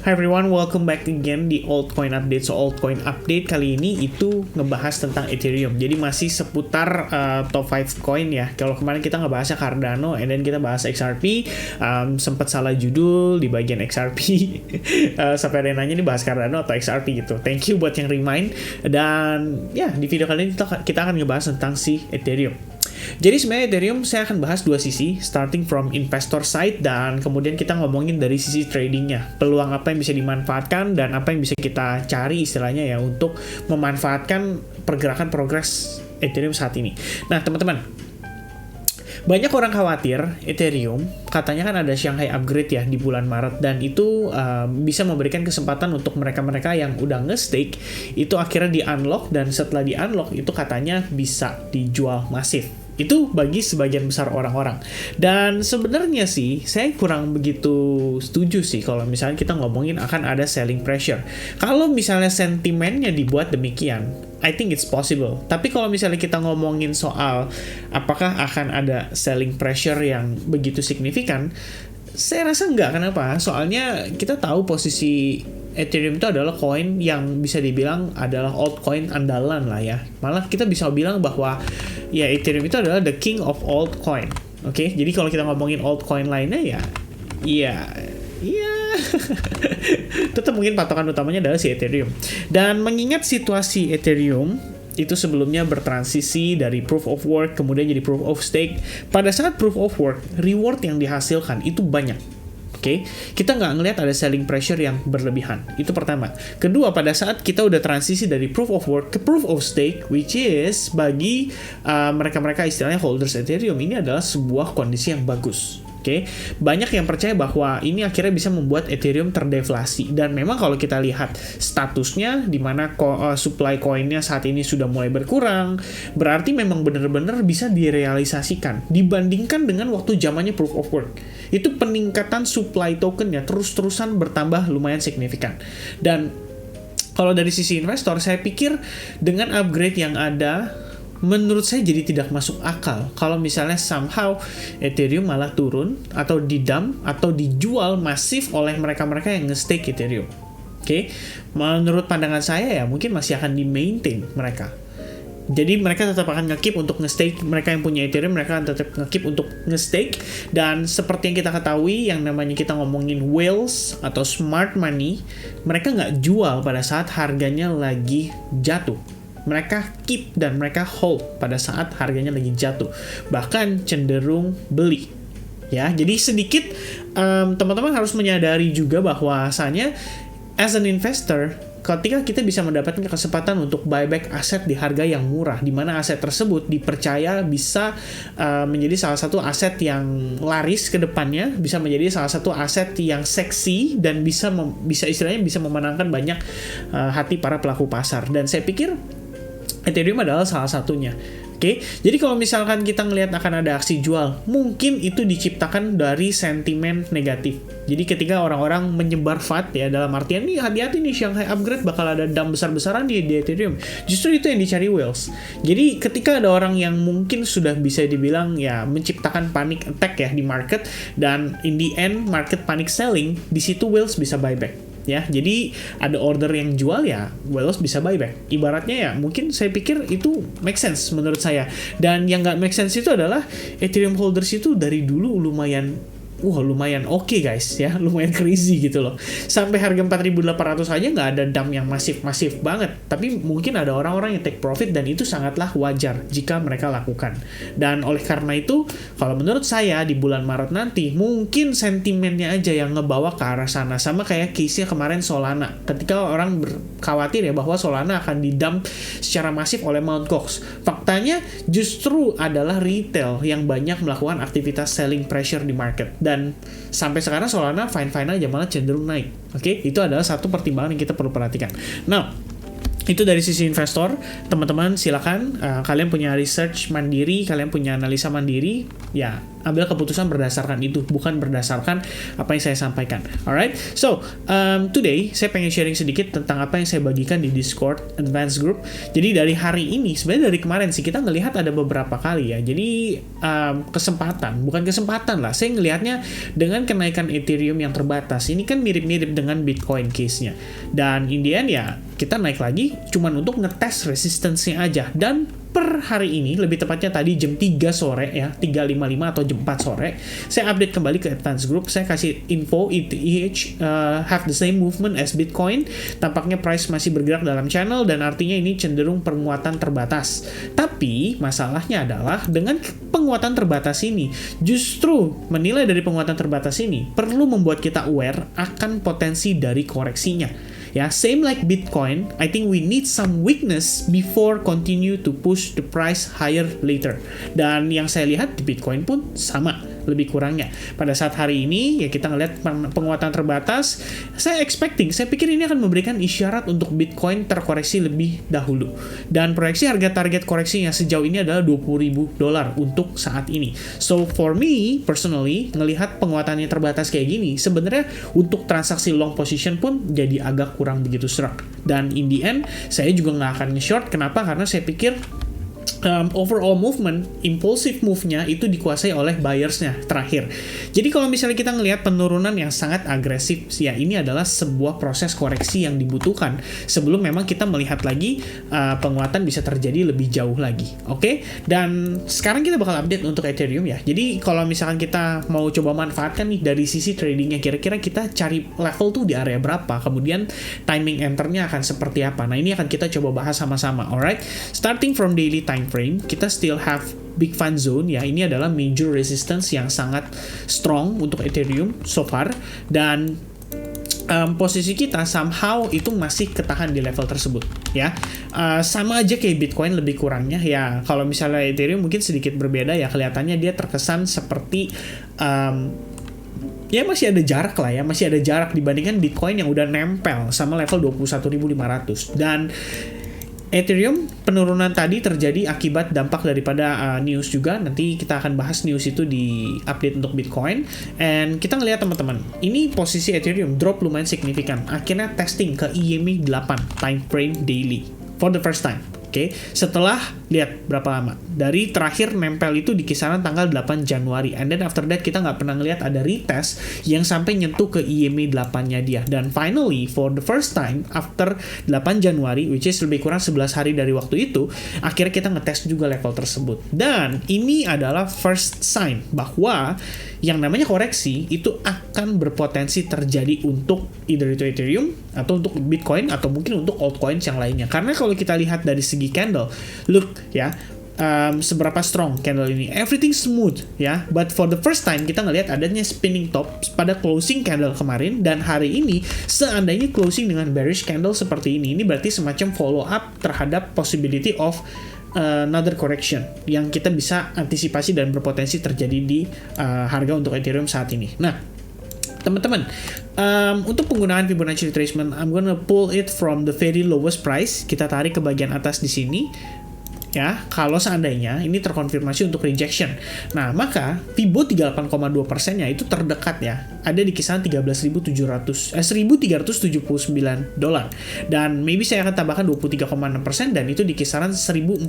Hi everyone, welcome back again di Altcoin Update. So Altcoin Update kali ini itu ngebahas tentang Ethereum. Jadi masih seputar top 5 coin ya. Kalau kemarin kita ngebahasnya Cardano, and then kita bahas XRP. Sempat salah judul di bagian XRP. Sampai ada yang nanya nih bahas Cardano atau XRP gitu. Thank you buat yang remind. Dan ya di video kali ini kita akan ngebahas tentang si Ethereum. Jadi sebenarnya Ethereum saya akan bahas dua sisi, starting from investor side dan kemudian kita ngomongin dari sisi tradingnya, peluang apa yang bisa dimanfaatkan dan apa yang bisa kita cari istilahnya ya untuk memanfaatkan pergerakan progres Ethereum saat ini. Nah teman-teman, banyak orang khawatir Ethereum katanya kan ada Shanghai upgrade ya di bulan Maret dan itu bisa memberikan kesempatan untuk mereka-mereka yang udah nge-stake itu akhirnya di-unlock dan setelah di-unlock itu katanya bisa dijual masif. Itu bagi sebagian besar orang-orang. Dan sebenarnya sih, saya kurang begitu setuju sih kalau misalnya kita ngomongin akan ada selling pressure. Kalau misalnya sentimennya dibuat demikian, I think it's possible. Tapi kalau misalnya kita ngomongin soal apakah akan ada selling pressure yang begitu signifikan, saya rasa enggak. Kenapa? Soalnya kita tahu posisi Ethereum itu adalah koin yang bisa dibilang adalah altcoin andalan lah ya. Malah kita bisa bilang bahwa ya Ethereum itu adalah the king of altcoin. Oke, jadi kalau kita ngomongin altcoin lainnya ya tetap mungkin patokan utamanya adalah si Ethereum. Dan mengingat situasi Ethereum itu sebelumnya bertransisi dari proof of work kemudian jadi proof of stake. Pada saat proof of work, reward yang dihasilkan itu banyak. Oke, kita nggak ngelihat ada selling pressure yang berlebihan. Itu pertama. Kedua, pada saat kita udah transisi dari proof of work ke proof of stake, which is bagi mereka-mereka istilahnya holders Ethereum, ini adalah sebuah kondisi yang bagus. Oke, banyak yang percaya bahwa ini akhirnya bisa membuat Ethereum terdeflasi. Dan memang kalau kita lihat statusnya, di mana supply koinnya saat ini sudah mulai berkurang, berarti memang benar-benar bisa direalisasikan. Dibandingkan dengan waktu zamannya proof of work. Itu peningkatan supply tokennya terus-terusan bertambah lumayan signifikan. Dan kalau dari sisi investor, saya pikir dengan upgrade yang ada, menurut saya jadi tidak masuk akal kalau misalnya somehow Ethereum malah turun atau di-dump atau dijual masif oleh mereka-mereka yang nge-stake Ethereum. Oke, menurut pandangan saya ya mungkin masih akan di-maintain mereka. Jadi mereka tetap akan nge-keep untuk nge-stake, mereka yang punya Ethereum mereka akan tetap nge-keep untuk nge-stake. Dan seperti yang kita ketahui, yang namanya kita ngomongin whales atau smart money, mereka nggak jual pada saat harganya lagi jatuh. Mereka keep dan mereka hold pada saat harganya lagi jatuh. Bahkan cenderung beli. Ya, jadi sedikit teman-teman harus menyadari juga bahwasanya as an investor, ketika kita bisa mendapatkan kesempatan untuk buyback aset di harga yang murah, di mana aset tersebut dipercaya bisa menjadi salah satu aset yang laris ke depannya, bisa menjadi salah satu aset yang seksi dan bisa istilahnya bisa memenangkan banyak hati para pelaku pasar. Dan saya pikir Ethereum adalah salah satunya. Oke, jadi kalau misalkan kita ngelihat akan ada aksi jual, mungkin itu diciptakan dari sentimen negatif. Jadi ketika orang-orang menyebar FUD ya, dalam artian nih hati-hati nih Shanghai upgrade bakal ada dump besar-besaran di Ethereum. Justru itu yang dicari whales. Jadi ketika ada orang yang mungkin sudah bisa dibilang ya menciptakan panic attack ya di market, dan in the end market panic selling, di situ whales bisa buyback. Ya, jadi ada order yang jual ya, whales bisa buyback. Ibaratnya ya, mungkin saya pikir itu make sense menurut saya. Dan yang nggak make sense itu adalah Ethereum holders itu dari dulu lumayan oke guys ya, lumayan crazy gitu loh. Sampai harga 4.800 aja nggak ada dump yang masif banget. Tapi mungkin ada orang-orang yang take profit dan itu sangatlah wajar jika mereka lakukan. Dan oleh karena itu, kalau menurut saya di bulan Maret nanti mungkin sentimennya aja yang ngebawa ke arah sana. Sama kayak case-nya kemarin Solana. Ketika orang khawatir ya bahwa Solana akan didump secara masif oleh Mt. Gox. Faktanya justru adalah retail yang banyak melakukan aktivitas selling pressure di market. Dan sampai sekarang Solana fine-fine aja, malah cenderung naik. Oke, itu adalah satu pertimbangan yang kita perlu perhatikan. Nah, Itu dari sisi investor, teman-teman silakan kalian punya research mandiri, kalian punya analisa mandiri, ya ambil keputusan berdasarkan itu, bukan berdasarkan apa yang saya sampaikan. Alright, so today saya pengen sharing sedikit tentang apa yang saya bagikan di Discord Advanced Group. Jadi dari hari ini, sebenarnya dari kemarin sih kita ngelihat ada beberapa kali ya. Jadi bukan kesempatan lah. Saya ngelihatnya dengan kenaikan Ethereum yang terbatas. Ini kan mirip-mirip dengan Bitcoin case-nya. Dan in the end ya kita naik lagi cuman untuk ngetes resistance-nya aja. Dan per hari ini, lebih tepatnya tadi jam 3 sore ya, 3.55 atau jam 4 sore, saya update kembali ke Advanced Group. Saya kasih info ETH have the same movement as Bitcoin. Tampaknya price masih bergerak dalam channel dan artinya ini cenderung penguatan terbatas. Tapi masalahnya adalah dengan penguatan terbatas ini, justru menilai dari penguatan terbatas ini perlu membuat kita aware akan potensi dari koreksinya. Ya, same like Bitcoin, I think we need some weakness before continue to push the price higher later. Dan yang saya lihat di Bitcoin pun sama, lebih kurangnya. Pada saat hari ini, ya kita ngelihat penguatan terbatas, saya pikir ini akan memberikan isyarat untuk Bitcoin terkoreksi lebih dahulu. Dan proyeksi harga target koreksinya sejauh ini adalah $20.000 untuk saat ini. So, for me, personally, ngelihat penguatannya terbatas kayak gini, sebenarnya untuk transaksi long position pun jadi agak kurang begitu serak. Dan in the end, saya juga nggak akan nge-short. Kenapa? Karena saya pikir overall movement, impulsive move-nya itu dikuasai oleh buyers-nya terakhir. Jadi kalau misalnya kita ngelihat penurunan yang sangat agresif, ya ini adalah sebuah proses koreksi yang dibutuhkan sebelum memang kita melihat lagi penguatan bisa terjadi lebih jauh lagi. Oke? Dan sekarang kita bakal update untuk Ethereum ya. Jadi kalau misalkan kita mau coba manfaatkan nih dari sisi tradingnya, kira-kira kita cari level tuh di area berapa, kemudian timing enter-nya akan seperti apa. Nah ini akan kita coba bahas sama-sama. Alright? Starting from daily time frame, kita still have big fan zone ya. Ini adalah major resistance yang sangat strong untuk Ethereum so far, dan posisi kita somehow itu masih ketahan di level tersebut ya. Sama aja kayak Bitcoin lebih kurangnya ya. Kalau misalnya Ethereum mungkin sedikit berbeda ya, kelihatannya dia terkesan seperti ya masih ada jarak lah ya, masih ada jarak dibandingkan Bitcoin yang udah nempel sama level 21.500. Dan Ethereum penurunan tadi terjadi akibat dampak daripada news juga. Nanti kita akan bahas news itu di update untuk Bitcoin. And kita ngelihat teman-teman, ini posisi Ethereum drop lumayan signifikan. Akhirnya testing ke EMA 8 time frame daily for the first time. Oke, setelah lihat berapa lama dari terakhir nempel itu di kisaran tanggal 8 Januari, and then after that kita nggak pernah ngelihat ada retest yang sampai nyentuh ke EMA 8-nya dia. Dan finally for the first time after 8 Januari, which is lebih kurang 11 hari dari waktu itu, akhirnya kita ngetes juga level tersebut. Dan ini adalah first sign bahwa yang namanya koreksi itu akan berpotensi terjadi untuk either itu Ethereum atau untuk Bitcoin atau mungkin untuk altcoins yang lainnya. Karena kalau kita lihat dari segi candle, look ya, seberapa strong candle ini, everything smooth ya, but for the first time kita ngelihat adanya spinning top pada closing candle kemarin, dan hari ini seandainya closing dengan bearish candle seperti ini berarti semacam follow up terhadap possibility of another correction yang kita bisa antisipasi dan berpotensi terjadi di harga untuk Ethereum saat ini. Nah, teman-teman, untuk penggunaan Fibonacci retracement, I'm gonna pull it from the very lowest price. Kita tarik ke bagian atas di sini. Ya, kalau seandainya ini terkonfirmasi untuk rejection. Nah, maka Fibo 38,2%-nya itu terdekat ya. Ada di kisaran $1,379. Dan maybe saya akan tambahkan 23,6% dan itu di kisaran $1,463.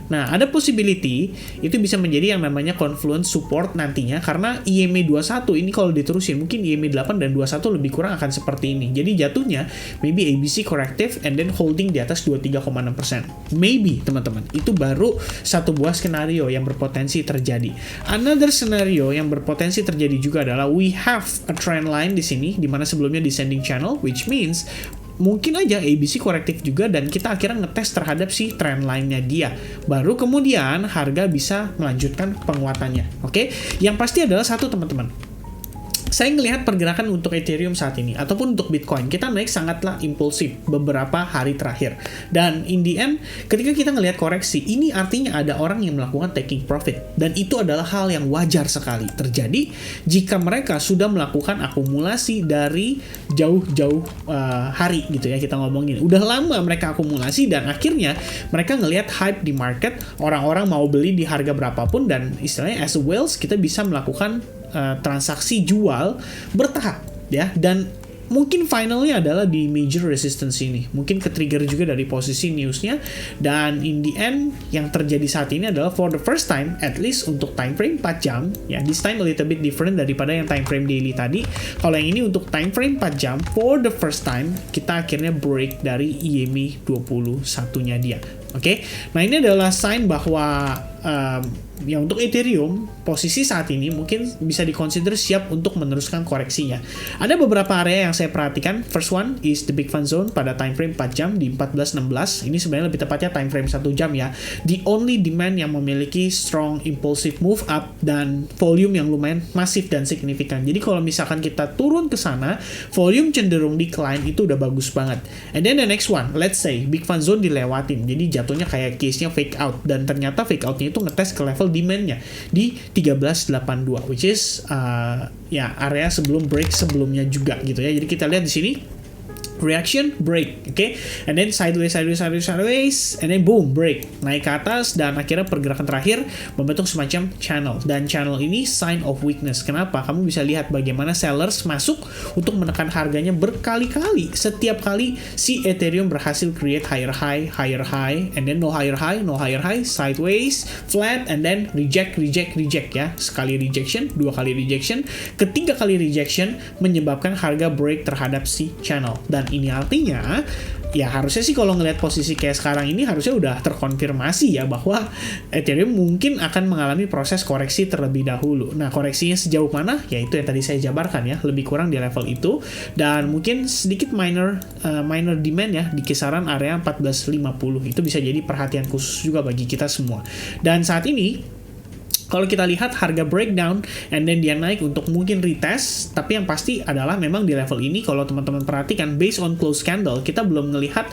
Nah, ada possibility itu bisa menjadi yang namanya confluence support nantinya, karena EMA 21 ini kalau diterusin mungkin EMA 8 dan 21 lebih kurang akan seperti ini. Jadi jatuhnya maybe ABC corrective and then holding di atas 23,6%. Maybe, teman-teman. Itu baru satu buah skenario yang berpotensi terjadi. Another scenario yang berpotensi terjadi juga adalah we have a trend line di sini, di mana sebelumnya descending channel, which means mungkin aja ABC korektif juga dan kita akhirnya ngetes terhadap si trend line-nya dia. Baru kemudian harga bisa melanjutkan penguatannya. Oke? Yang pasti adalah satu, teman-teman. saya ngelihat pergerakan untuk Ethereum saat ini ataupun untuk Bitcoin, kita naik sangatlah impulsif beberapa hari terakhir. Dan in the end, ketika kita ngelihat koreksi, ini artinya ada orang yang melakukan taking profit. Dan itu adalah hal yang wajar sekali terjadi jika mereka sudah melakukan akumulasi dari jauh-jauh hari gitu ya, kita ngomongin. Udah lama mereka akumulasi dan akhirnya mereka ngelihat hype di market, orang-orang mau beli di harga berapapun, dan istilahnya as a whales kita bisa melakukan transaksi jual bertahap ya, dan mungkin finalnya adalah di major resistance ini, mungkin ke-trigger juga dari posisi newsnya, dan in the end yang terjadi saat ini adalah for the first time, at least untuk time frame 4 jam ya, this time a little bit different daripada yang time frame daily tadi. Kalau yang ini untuk time frame 4 jam, for the first time kita akhirnya break dari EMA 21-nya dia. Oke, nah ini adalah sign bahwa ya untuk Ethereum posisi saat ini mungkin bisa dikonsider siap untuk meneruskan koreksinya. Ada beberapa area yang saya perhatikan. First one is the big fund zone pada time frame 4 jam di 14.16. Ini sebenarnya lebih tepatnya time frame 1 jam ya. The only demand yang memiliki strong impulsive move up dan volume yang lumayan masif dan signifikan. Jadi kalau misalkan kita turun ke sana, volume cenderung decline, itu udah bagus banget. And then the next one, let's say big fund zone dilewatin. Jadi jatuhnya kayak case-nya fake out, dan ternyata fake out-nya itu ngetes ke level demand-nya di 1382, which is ya area sebelum break sebelumnya juga gitu ya. Jadi kita lihat di sini reaction, break, oke, and then sideways, and then boom, break, naik ke atas, dan akhirnya pergerakan terakhir membentuk semacam channel, dan channel ini sign of weakness. Kenapa? Kamu bisa lihat bagaimana sellers masuk untuk menekan harganya berkali-kali. Setiap kali si Ethereum berhasil create higher high, and then no higher high, sideways, flat, and then reject ya. Sekali rejection, 2 kali rejection, ketiga kali rejection menyebabkan harga break terhadap si channel. Dan ini artinya ya harusnya sih kalau ngelihat posisi kayak sekarang ini harusnya udah terkonfirmasi ya bahwa Ethereum mungkin akan mengalami proses koreksi terlebih dahulu. Nah, koreksinya sejauh mana? Ya itu yang tadi saya jabarkan ya, lebih kurang di level itu, dan mungkin sedikit minor demand ya di kisaran area 1450. Itu bisa jadi perhatian khusus juga bagi kita semua. Dan saat ini kalau kita lihat harga breakdown and then dia naik untuk mungkin retest, tapi yang pasti adalah memang di level ini kalau teman-teman perhatikan based on close candle, kita belum melihat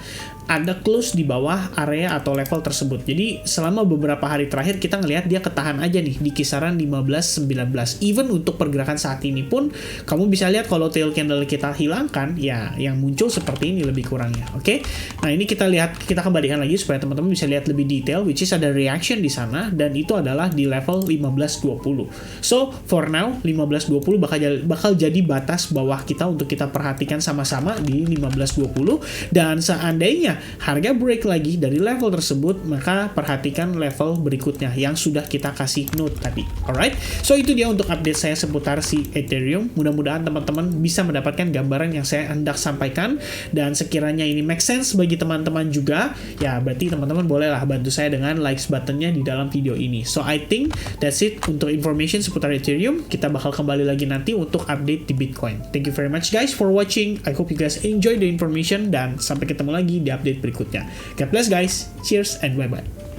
ada close di bawah area atau level tersebut. Jadi selama beberapa hari terakhir kita ngelihat dia ketahan aja nih di kisaran 15-19. Even untuk pergerakan saat ini pun kamu bisa lihat kalau tail candle kita hilangkan, ya yang muncul seperti ini lebih kurangnya. Oke. Nah, ini kita lihat, kita kembalikan lagi supaya teman-teman bisa lihat lebih detail, which is ada reaction di sana, dan itu adalah di level 15.20. So, for now 15.20 bakal jadi batas bawah kita untuk kita perhatikan sama-sama di 15.20, dan seandainya harga break lagi dari level tersebut, maka perhatikan level berikutnya yang sudah kita kasih note tadi. Alright, so itu dia untuk update saya seputar si Ethereum. Mudah-mudahan teman-teman bisa mendapatkan gambaran yang saya hendak sampaikan, dan sekiranya ini make sense bagi teman-teman juga, ya berarti teman-teman bolehlah bantu saya dengan likes buttonnya di dalam video ini. So I think that's it untuk information seputar Ethereum. Kita bakal kembali lagi nanti untuk update di Bitcoin. Thank you very much guys for watching. I hope you guys enjoy the information, dan sampai ketemu lagi di update berikutnya. God bless guys. Cheers and bye-bye.